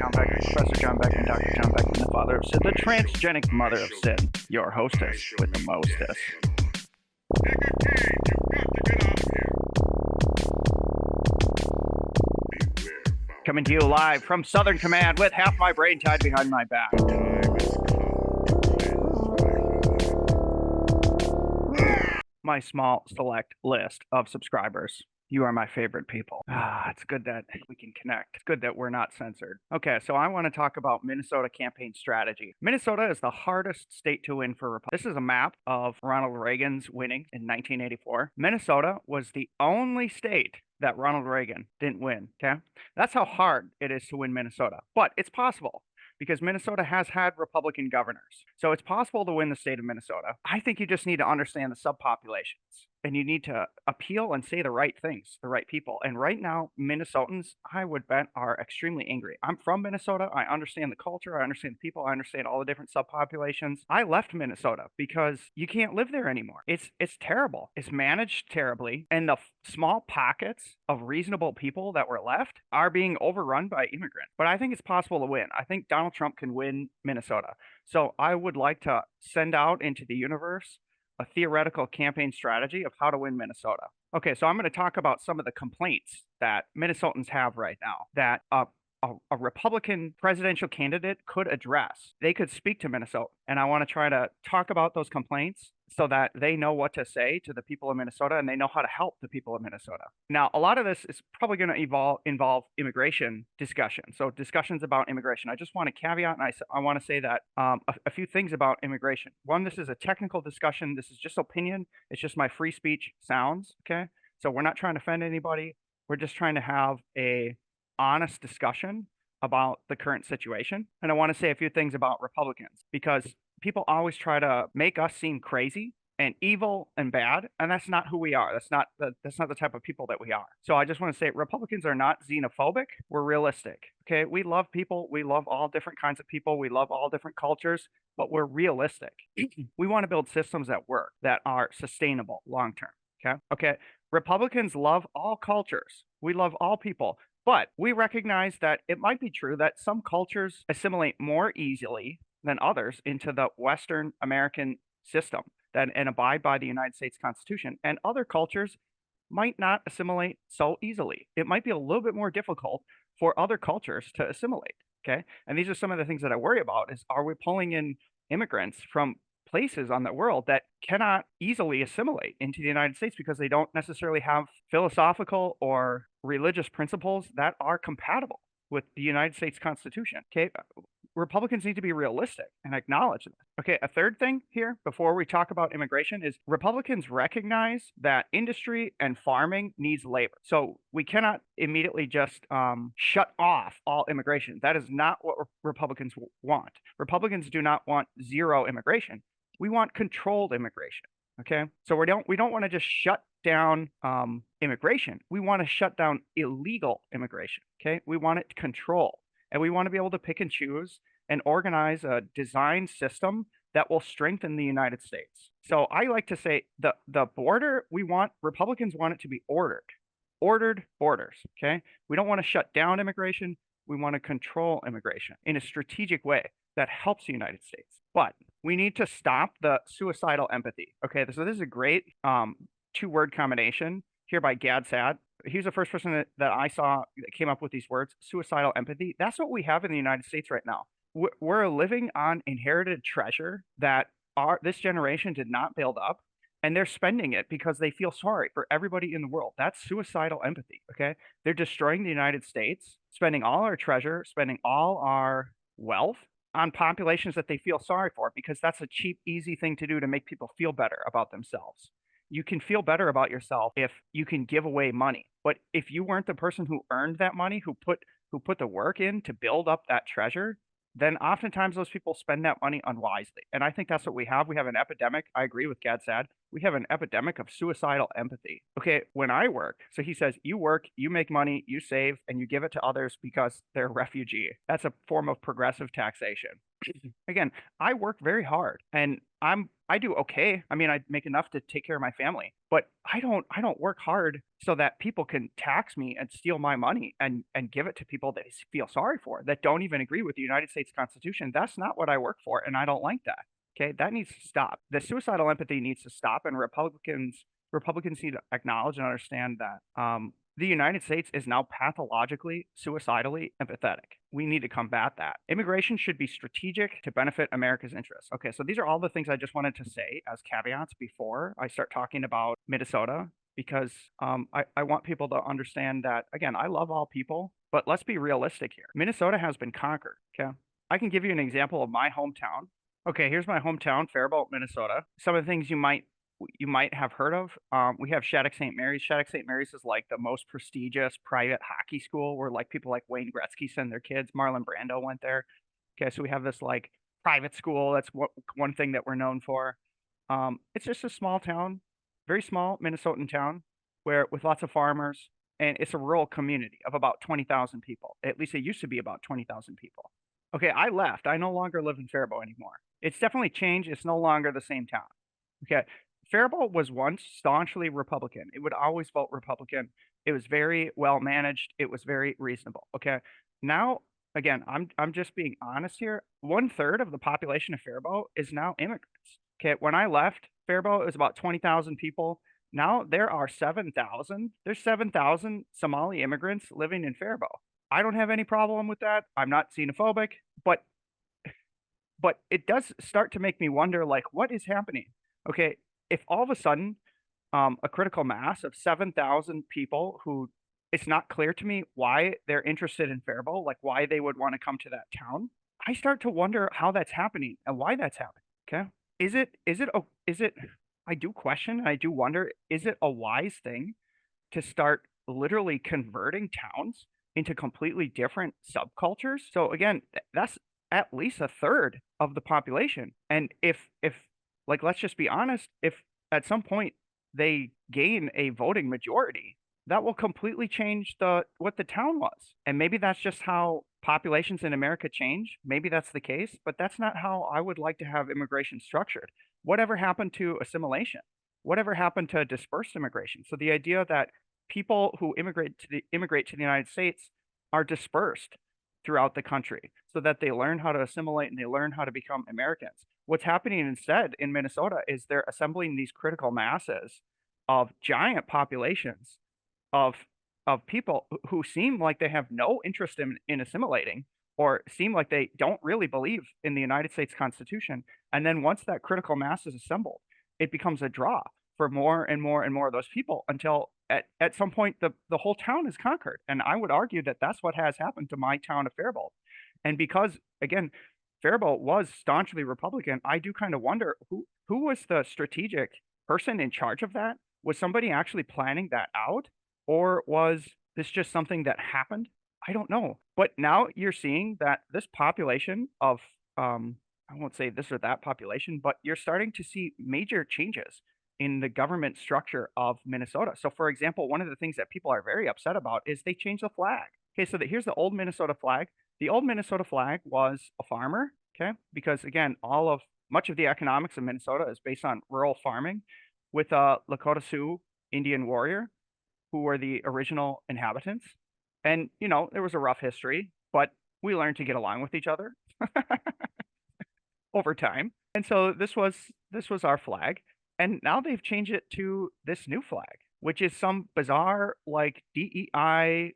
John Beckman, Professor John Beckman, Dr. John Beckman, the father of sin, the transgenic mother of sin, your hostess with the mostest. Coming to you live from Southern Command with half my brain tied behind my back. My small select list of subscribers. You are my favorite people. It's good that we can connect. It's good that we're not censored. Okay, so I want to talk about Minnesota campaign strategy. Minnesota is the hardest state to win for Republicans. This is a map of Ronald Reagan's winning in 1984. Minnesota was the only state that Ronald Reagan didn't win, okay? That's how hard it is to win Minnesota. But it's possible, because Minnesota has had Republican governors. So it's possible to win the state of Minnesota. I think you just need to understand the subpopulations, and you need to appeal and say the right things to the right people. And right now, Minnesotans, I would bet, are extremely angry. I'm from Minnesota. I understand the culture. I understand the people. I understand all the different subpopulations. I left Minnesota because you can't live there anymore. It's terrible. It's managed terribly. And the small pockets of reasonable people that were left are being overrun by immigrants. But I think it's possible to win. I think Donald Trump can win Minnesota. So I would like to send out into the universe a theoretical campaign strategy of how to win Minnesota. Okay, so I'm going to talk about some of the complaints that Minnesotans have right now that a Republican presidential candidate could address. They could speak to Minnesota, and I want to try to talk about those complaints so that they know what to say to the people of Minnesota, and they know how to help the people of Minnesota. Now, a lot of this is probably going to involve immigration discussion. So discussions about immigration. I just want to caveat, and I want to say that a few things about immigration. One, this is a technical discussion. This is just opinion. It's just my free speech sounds, okay? So we're not trying to offend anybody. We're just trying to have a honest discussion about the current situation. And I want to say a few things about Republicans, because people always try to make us seem crazy and evil and bad, and that's not who we are. That's not the type of people that we are. So I just want to say Republicans are not xenophobic. We're realistic. Okay, we love people. We love all different kinds of people. We love all different cultures, but we're realistic. We want to build systems that work, that are sustainable long term. Okay. Republicans love all cultures. We love all people. But we recognize that it might be true that some cultures assimilate more easily than others into the Western American system and abide by the United States Constitution. And other cultures might not assimilate so easily. It might be a little bit more difficult for other cultures to assimilate. Okay. And these are some of the things that I worry about is, are we pulling in immigrants from places on the world that cannot easily assimilate into the United States because they don't necessarily have philosophical or religious principles that are compatible with the United States Constitution. Okay. Republicans need to be realistic and acknowledge this. Okay, a third thing here before we talk about immigration is Republicans recognize that industry and farming needs labor. So we cannot immediately just shut off all immigration. That is not what Republicans want. Republicans do not want zero immigration. We want controlled immigration. Okay, so we don't want to just shut down immigration. We want to shut down illegal immigration. Okay, we want it controlled. And we want to be able to pick and choose and organize a design system that will strengthen the United States. So I like to say the border, Republicans want it to be ordered borders, okay? We don't want to shut down immigration. We want to control immigration in a strategic way that helps the United States. But we need to stop the suicidal empathy, okay? So this is a great two-word combination here by Gad Saad. He was the first person that I saw that came up with these words, suicidal empathy. That's what we have in the United States right now. We're living on inherited treasure that this generation did not build up, and they're spending it because they feel sorry for everybody in the world. That's suicidal empathy, okay? They're destroying the United States, spending all our treasure, spending all our wealth on populations that they feel sorry for, because that's a cheap, easy thing to do to make people feel better about themselves. You can feel better about yourself if you can give away money. But if you weren't the person who earned that money, who put the work in to build up that treasure, then oftentimes those people spend that money unwisely. And I think that's what we have. We have an epidemic. I agree with Gad Saad. we have an epidemic of suicidal empathy. Okay, when I work, so he says, you work, you make money, you save, and you give it to others because they're a refugee. That's a form of progressive taxation. Again, I work very hard and I do okay. I mean, I make enough to take care of my family, but I don't work hard so that people can tax me and steal my money and give it to people that I feel sorry for, that don't even agree with the United States Constitution. That's not what I work for, and I don't like that. Okay, that needs to stop. The suicidal empathy needs to stop, and Republicans need to acknowledge and understand that the United States is now pathologically, suicidally empathetic. We need to combat that. Immigration should be strategic to benefit America's interests. Okay, so these are all the things I just wanted to say as caveats before I start talking about Minnesota, because I want people to understand that, again, I love all people, but let's be realistic here. Minnesota has been conquered. Okay, I can give you an example of my hometown. Okay, here's my hometown, Faribault, Minnesota. Some of the things you might have heard of. We have Shattuck St. Mary's. Shattuck St. Mary's is like the most prestigious private hockey school where like people like Wayne Gretzky send their kids. Marlon Brando went there. Okay, so we have this like private school. That's one thing that we're known for. It's just a small town, very small Minnesotan town, where with lots of farmers, and it's a rural community of about 20,000 people. At least it used to be about 20,000 people. Okay, I left. I no longer live in Faribault anymore. It's definitely changed. It's no longer the same town. Okay, Faribault was once staunchly Republican. It would always vote Republican. It was very well managed. It was very reasonable. Okay. Now, again, I'm just being honest here. 1/3 of the population of Faribault is now immigrants. Okay. When I left Faribault, it was about 20,000 people. Now there are 7,000. There's 7,000 Somali immigrants living in Faribault. I don't have any problem with that. I'm not xenophobic, but it does start to make me wonder, like, what is happening? Okay, if all of a sudden a critical mass of 7,000 people who it's not clear to me why they're interested in Faribault, like why they would want to come to that town, I start to wonder how that's happening and why that's happening. Okay, is it I do question, I do wonder, is it a wise thing to start literally converting towns into completely different subcultures? So again, that's at least 1/3 of the population. And if like, let's just be honest, if at some point they gain a voting majority, that will completely change what the town was. And maybe that's just how populations in America change. Maybe that's the case, but that's not how I would like to have immigration structured. Whatever happened to assimilation? Whatever happened to dispersed immigration? So the idea that people who immigrate to the United States are dispersed throughout the country so that they learn how to assimilate and they learn how to become Americans. What's happening instead in Minnesota is they're assembling these critical masses of giant populations of people who seem like they have no interest in assimilating, or seem like they don't really believe in the United States Constitution. And then once that critical mass is assembled, it becomes a draw for more and more and more of those people until at some point the whole town is conquered. And I would argue that that's what has happened to my town of Faribault. And because, again, Faribault was staunchly Republican, I do kind of wonder who was the strategic person in charge of that? Was somebody actually planning that out? Or was this just something that happened? I don't know. But now you're seeing that this population of, I won't say this or that population, but you're starting to see major changes in the government structure of Minnesota. So, for example, one of the things that people are very upset about is they changed the flag. Okay, so here's the old Minnesota flag. The old Minnesota flag was a farmer, okay, because again, much of the economics of Minnesota is based on rural farming with a Lakota Sioux Indian warrior who were the original inhabitants. And, there was a rough history, but we learned to get along with each other over time. And so this was our flag. And now they've changed it to this new flag, which is some bizarre like DEI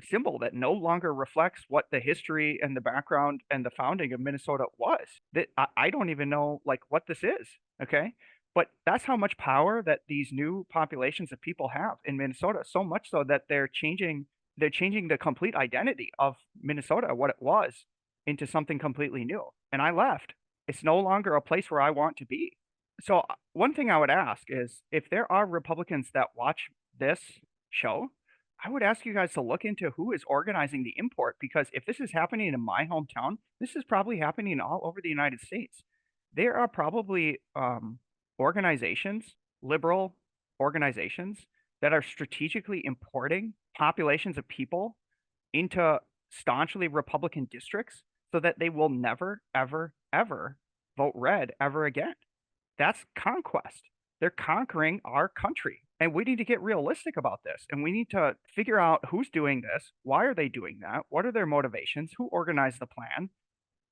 symbol that no longer reflects what the history and the background and the founding of Minnesota was. That I don't even know like what this is. Okay. But that's how much power that these new populations of people have in Minnesota. So much so that they're changing the complete identity of Minnesota, what it was, into something completely new. And I left. It's no longer a place where I want to be. So one thing I would ask is if there are Republicans that watch this show, I would ask you guys to look into who is organizing the import, because if this is happening in my hometown, this is probably happening all over the United States. There are probably organizations, liberal organizations that are strategically importing populations of people into staunchly Republican districts so that they will never, ever, ever vote red ever again. That's conquest. They're conquering our country. And we need to get realistic about this. And we need to figure out who's doing this. Why are they doing that? What are their motivations? Who organized the plan?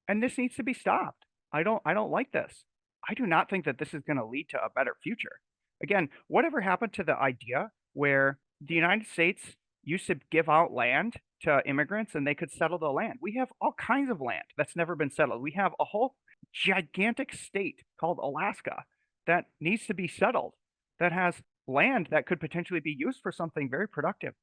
And this needs to be stopped. I don't like this. I do not think that this is going to lead to a better future. Again, whatever happened to the idea where the United States used to give out land to immigrants and they could settle the land? We have all kinds of land that's never been settled. We have a whole gigantic state called Alaska that needs to be settled, that has land that could potentially be used for something very productive.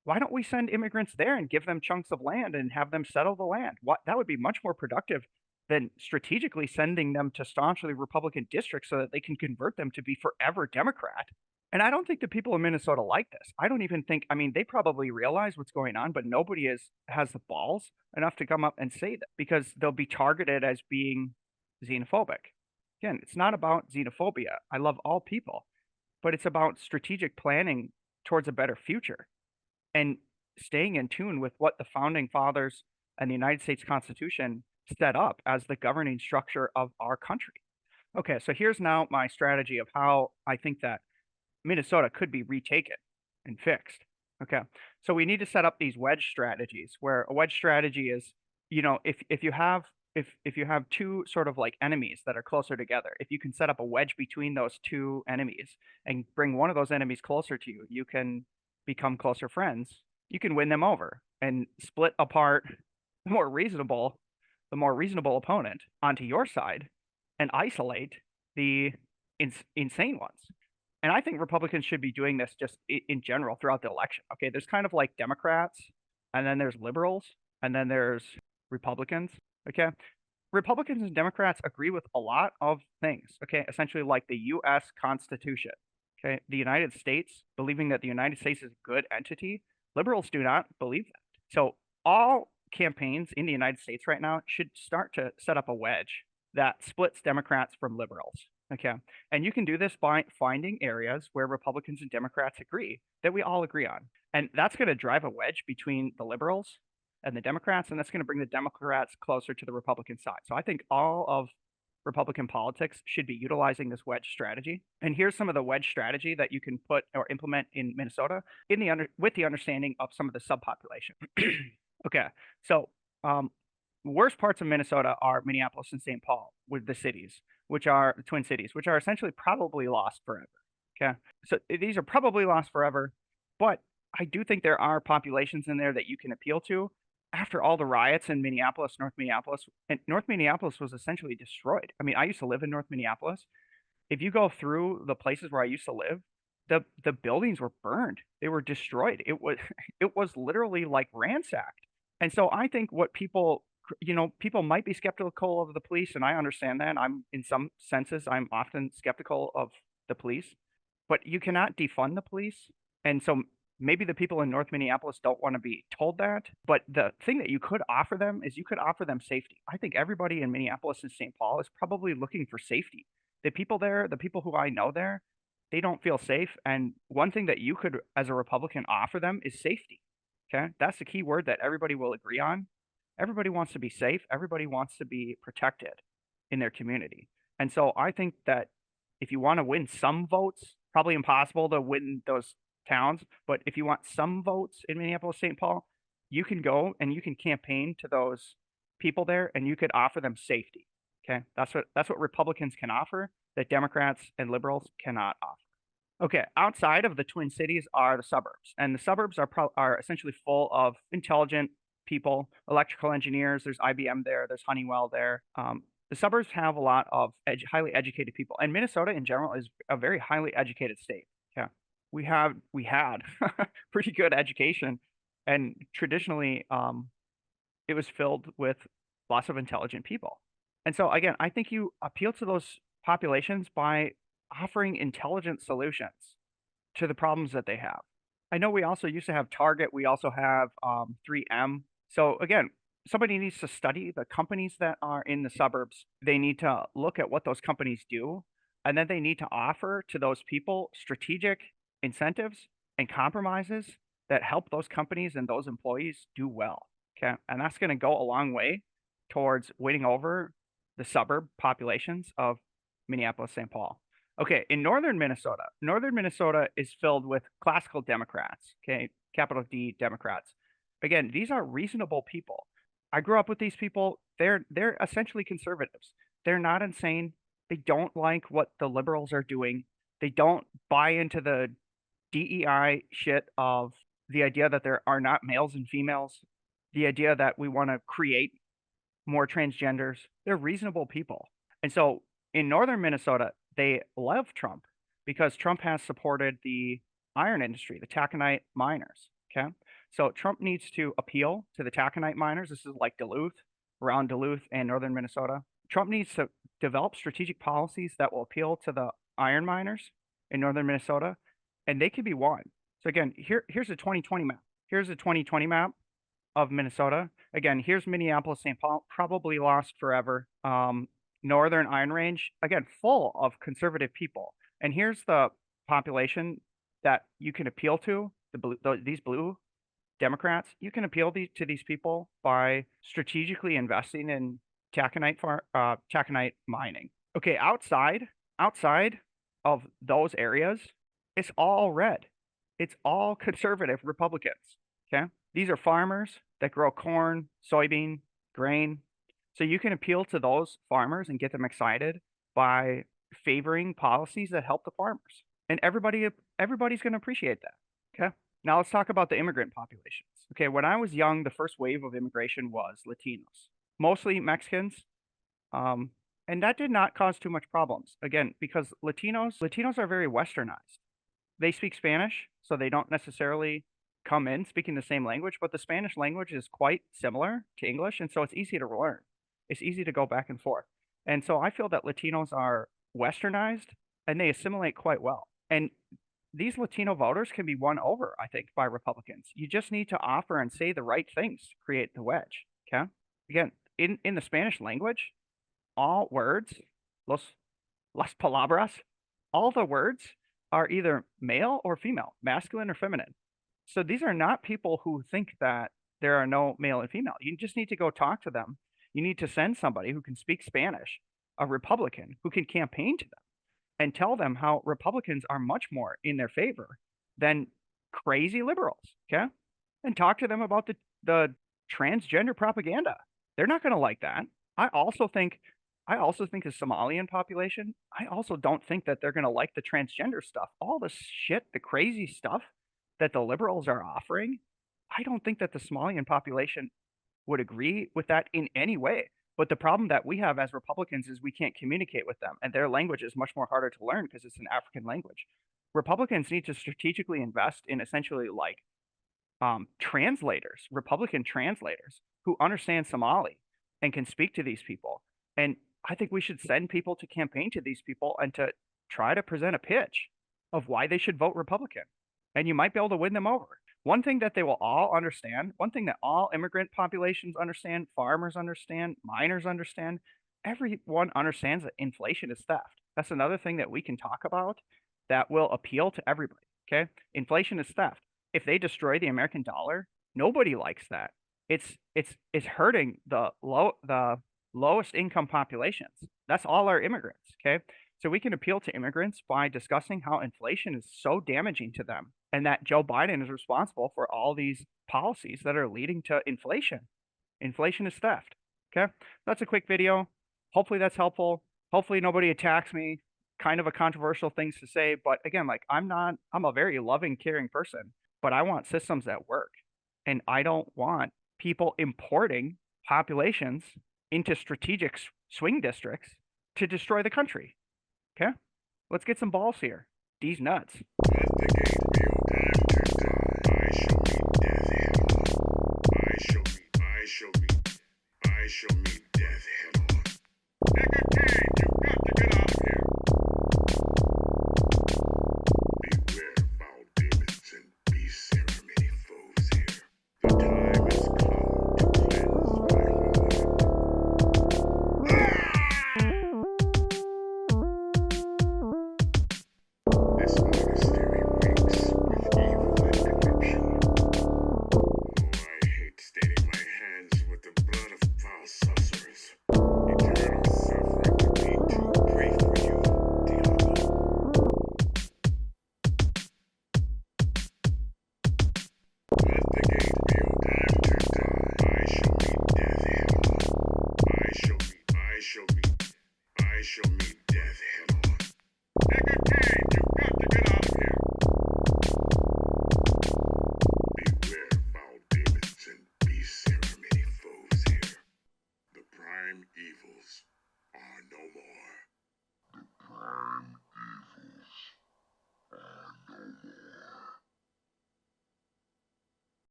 Why don't we send immigrants there and give them chunks of land and have them settle the land? What that would be much more productive than strategically sending them to staunchly Republican districts so that they can convert them to be forever Democrat. And I don't think the people in Minnesota like this. I don't even think, I mean, they probably realize what's going on, but nobody has the balls enough to come up and say that because they'll be targeted as being xenophobic. Again, it's not about xenophobia. I love all people, but it's about strategic planning towards a better future and staying in tune with what the founding fathers and the United States Constitution set up as the governing structure of our country. Okay, so here's now my strategy of how I think that Minnesota could be retaken and fixed. Okay, so we need to set up these wedge strategies where a wedge strategy is, if you have two sort of like enemies that are closer together, if you can set up a wedge between those two enemies and bring one of those enemies closer to you, you can become closer friends. You can win them over and split apart the more reasonable opponent onto your side and isolate the insane ones. And I think Republicans should be doing this just in general throughout the election. Okay, there's kind of like Democrats, and then there's liberals, and then there's Republicans. Okay, Republicans and Democrats agree with a lot of things. Okay, essentially like the U.S. Constitution. Okay, the United States, believing that the United States is a good entity. Liberals do not believe that. So all campaigns in the United States right now should start to set up a wedge that splits Democrats from liberals. Okay. And you can do this by finding areas where Republicans and Democrats agree that we all agree on. And that's going to drive a wedge between the liberals and the Democrats, and that's going to bring the Democrats closer to the Republican side. So I think all of Republican politics should be utilizing this wedge strategy. And here's some of the wedge strategy that you can put or implement in Minnesota with the understanding of some of the subpopulation. Okay. So worst parts of Minnesota are Minneapolis and St. Paul, with the cities, which are the Twin Cities, which are essentially probably lost forever. Okay. So these are probably lost forever, but I do think there are populations in there that you can appeal to. After all the riots in Minneapolis, and North Minneapolis was essentially destroyed. I mean, I used to live in North Minneapolis. If you go through the places where I used to live, the buildings were burned. They were destroyed. It was it was literally like ransacked. And so I think what people might be skeptical of the police, and I understand that. I'm in some senses, I'm often skeptical of the police, but you cannot defund the police. And so maybe the people in North Minneapolis don't want to be told that. But the thing that you could offer them is you could offer them safety. I think everybody in Minneapolis and St. Paul is probably looking for safety. The people there, the people who I know there, they don't feel safe. And one thing that you could, as a Republican, offer them is safety. Okay. That's the key word that everybody will agree on. Everybody wants to be safe. Everybody wants to be protected in their community. And so I think that if you want to win some votes, probably impossible to win those towns, but if you want some votes in Minneapolis, St. Paul, you can go and you can campaign to those people there and you could offer them safety. Okay? That's what Republicans can offer that Democrats and liberals cannot offer. Okay, outside of the Twin Cities are the suburbs, and the suburbs are essentially full of intelligent people, electrical engineers. There's IBM there. There's Honeywell there. The suburbs have a lot of highly educated people, and Minnesota in general is a very highly educated state. Yeah, we had pretty good education, and traditionally, it was filled with lots of intelligent people. And so again, I think you appeal to those populations by offering intelligent solutions to the problems that they have. I know we also used to have Target. We also have 3M. So again, somebody needs to study the companies that are in the suburbs. They need to look at what those companies do. And then they need to offer to those people strategic incentives and compromises that help those companies and those employees do well. Okay. And that's going to go a long way towards winning over the suburb populations of Minneapolis, St. Paul. Okay. In northern Minnesota is filled with classical Democrats. Okay. Capital D Democrats. Again, these are reasonable people. I grew up with these people. They're essentially conservatives. They're not insane. They don't like what the liberals are doing. They don't buy into the DEI shit of the idea that there are not males and females, the idea that we want to create more transgenders. They're reasonable people. And so in northern Minnesota, they love Trump because Trump has supported the iron industry, the taconite miners. Okay. So Trump needs to appeal to the taconite miners. This is like Duluth, around Duluth and northern Minnesota. Trump needs to develop strategic policies that will appeal to the iron miners in northern Minnesota, and they could be won. So again, here's a 2020 map. Here's a 2020 map of Minnesota. Again, here's Minneapolis, St. Paul, probably lost forever. Northern Iron Range, again, full of conservative people. And here's the population that you can appeal to, these blue Democrats. You can appeal to these people by strategically investing in taconite mining. Okay, outside of those areas, it's all red. It's all conservative Republicans. Okay, these are farmers that grow corn, soybean, grain. So you can appeal to those farmers and get them excited by favoring policies that help the farmers, and everybody's going to appreciate that. Okay. Now let's talk about the immigrant populations. Okay, when I was young, the first wave of immigration was Latinos, mostly Mexicans, and that did not cause too much problems. Again, because Latinos are very westernized. They speak Spanish, so they don't necessarily come in speaking the same language, but the Spanish language is quite similar to English, and so it's easy to learn. It's easy to go back and forth. And so I feel that Latinos are westernized and they assimilate quite well. And these Latino voters can be won over, I think, by Republicans. You just need to offer and say the right things to create the wedge. Okay. Again, in the Spanish language, all words, las palabras, all the words are either male or female, masculine or feminine. So these are not people who think that there are no male and female. You just need to go talk to them. You need to send somebody who can speak Spanish, a Republican who can campaign to them and tell them how Republicans are much more in their favor than crazy liberals. Okay. And talk to them about the transgender propaganda. They're not going to like that. I also think the Somalian population, I also don't think that they're going to like the transgender stuff. All the shit, the crazy stuff that the liberals are offering, I don't think that the Somalian population would agree with that in any way. But the problem that we have as Republicans is we can't communicate with them, and their language is much more harder to learn because it's an African language. Republicans need to strategically invest in essentially like translators, Republican translators who understand Somali and can speak to these people. And I think we should send people to campaign to these people and to try to present a pitch of why they should vote Republican. And you might be able to win them over. One thing that they will all understand, one thing that all immigrant populations understand, farmers understand, miners understand, everyone understands that inflation is theft. That's another thing that we can talk about that will appeal to everybody. Okay. Inflation is theft. If they destroy the American dollar, nobody likes that. It's hurting the lowest income populations. That's all our immigrants. Okay. So we can appeal to immigrants by discussing how inflation is so damaging to them and that Joe Biden is responsible for all these policies that are leading to inflation. Inflation is theft. Okay. That's a quick video. Hopefully that's helpful. Hopefully nobody attacks me. Kind of a controversial things to say, but again, like I'm a very loving, caring person, but I want systems that work. And I don't want people importing populations into strategic swing districts to destroy the country. Okay? Let's get some balls here. These nuts. Investigate real time